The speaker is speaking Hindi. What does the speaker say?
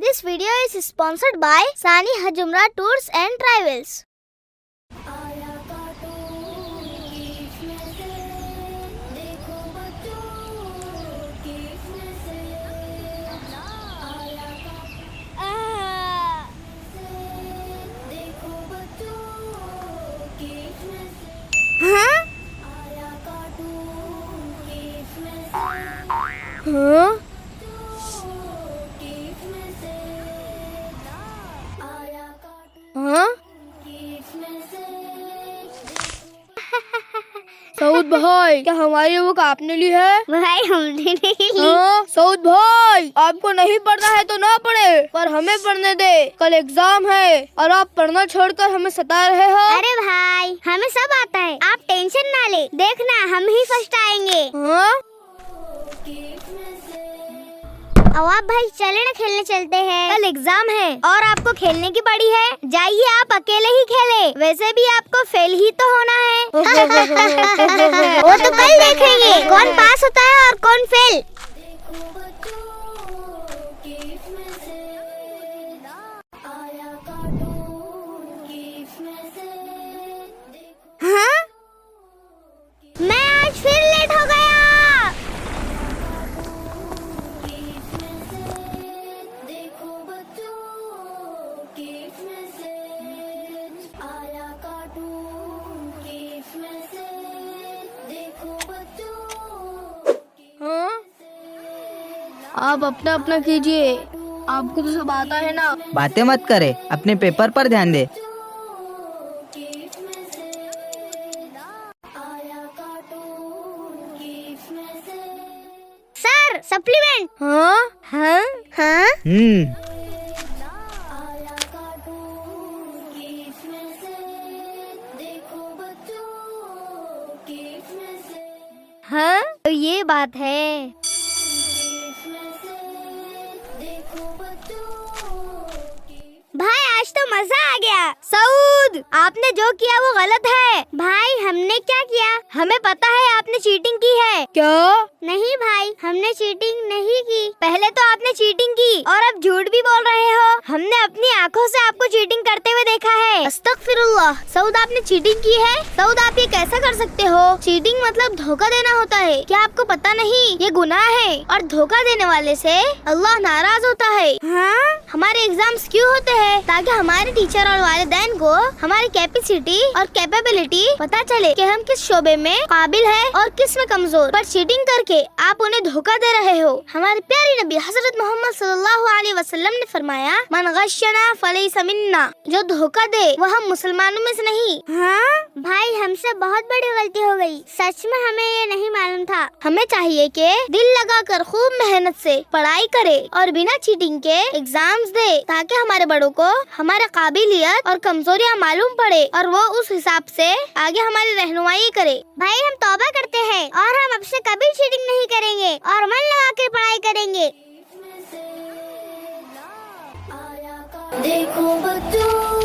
This video is sponsored by Sani Hajumra Tours and Travels. Saud भाई, क्या हमारी बुक आपने ली है? भाई हमने नहीं ली। हाँ सऊद भाई, आपको नहीं पढ़ना है तो ना पढ़े, पर हमें पढ़ने दे। कल एग्जाम है और आप पढ़ना छोड़कर हमें सता रहे हो। अरे भाई, हमें सब आता है, आप टेंशन ना ले, देखना हम ही फर्स्ट आएंगे। हाँ? अवाब भाई चले ना, खेलने चलते हैं। कल एग्जाम है और आपको खेलने की पड़ी है, जाइए आप अकेले ही खेले। वैसे भी आपको फेल ही तो होना है। वो तो कल देखेंगे कौन पास होता है और कौन फेल। हाँ? मैं आज फिर लेट हो गया। हाँ? आप अपना अपना कीजिए, आपको तो सब आता है ना। बातें मत करे, अपने पेपर पर ध्यान दे। Sir supplement. हाँ? हाँ हाँ। हाँ तो ये बात है। भाई आज तो मजा आ गया। सऊद, आपने जो किया वो गलत है। भाई हमने क्या किया? हमें पता है आपने चीटिंग की है। क्या? नहीं भाई, हमने चीटिंग नहीं की। पहले तो आपने चीटिंग की और अब झूठ भी बोल रहे हो। हमने अपनी आंखों से आपको चीटिंग करते हुए देखा है। अस्तगफिरुल्लाह। सऊद, आपने चीटिंग की है? सऊद, आप ये कैसा कर सकते हो? चीटिंग मतलब धोखा देना होता है। क्या आपको पता नहीं? ये गुनाह है और धोखा देने वाले से अल्लाह नाराज होता है। हाँ? हमारे एग्जाम्स क्यों होते हैं? ताकि हमारे टीचर और वालिदैन को हमारी कैपेसिटी और कैपेबिलिटी पता चले कि हम किस शोबे में काबिल है और किस में कमजोर। पर चीटिंग करके आप उन्हें धोखा दे रहे हो। हमारे प्यारे नबी हजरत मोहम्मद सल्लल्लाहु अलैहि वसल्लम ने फरमाया, मन गश्शना फलैसा मिन्ना, जो धोखा दे वह हम मुसलमानों में से नहीं। हाँ? भाई हमसे बहुत बड़ी गलती हो गई, सच में हमें ये नहीं मालूम था। हमें चाहिए कि दिल लगाकर खूब मेहनत से पढ़ाई करे और बिना चीटिंग के एग्जाम्स दे, ताकि हमारे बड़ों को हमारे काबिलियत और कमजोरियाँ मालूम पड़े और वो उस हिसाब से आगे हमारी रहनुमाई करे। भाई हम तौबा करते हैं और हम अब से कभी चीटिंग नहीं करेंगे और मन लगा कर पढ़ाई करेंगे। देखो बच्चों